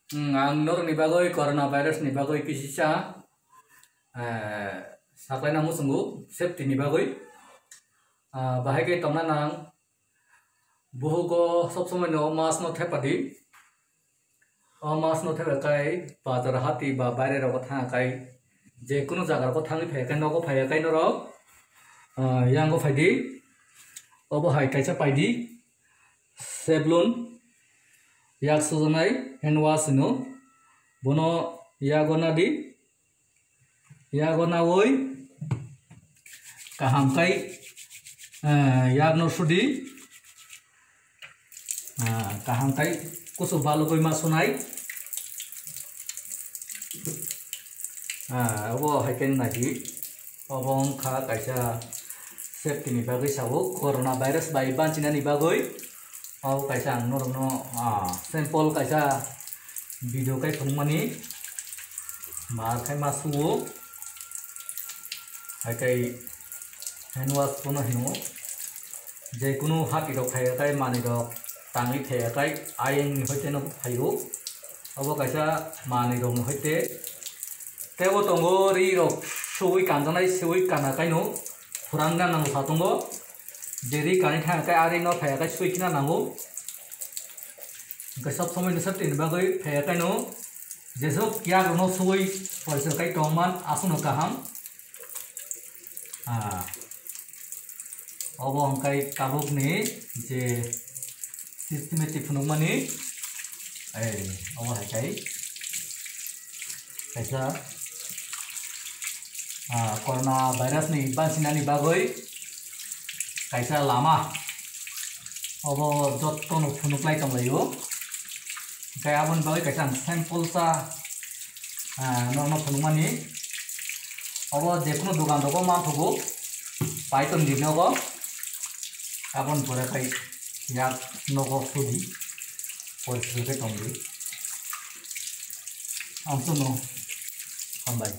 Ang nor ni bagoy coronavirus ni bagoy kisisa saklai namu sunggu safety ni bagoy bahai ke tomna nang buhu ko sob somai no mas no thepadi mas no thepakai bazar hati ba baire ro ko thangai je kuno jagar ko thangi phekai no ko phayakai no ro yang ko phaidi obo hai kaisa paidi seblon yak sujanai hand wash no bono yagona di yagona woi kaham kai yak no sudi kaham kai kusu balu koi masunai obo haiken nagi obong kha kaisa safety ni bagoi sabu coronavirus bai banchina ni bagoi au kaisa norno sample kaisa video kai thungmani mar khai masu hai kai hand wash kono hino je kuno hati rok khai kai mani rok tangi the kai ayeng ni hoite no phairu abo kaisa mani rok no hoite tebo tongo ri rok sui kanjanai sui kana kai no furanga nang satongo deri kani tha kai ari no phaya kai sui kina nango kai sob somai no safety ni bagai phaya kai no jeso kya no sui paisa kai tongman asuno kaham obo kai kabuk ni je systematic phunukmani obo hai kai kaisa corona virus ni banchina ni bagoi kaisa lama obo jotto no phunuklai tonglayo kai abon bagoi kaisa sample sa no phunukmani obo jekono dogan roko manthogo python dinogo abon pore kai yak nogo sudi porisikai tongli amsuno hambai।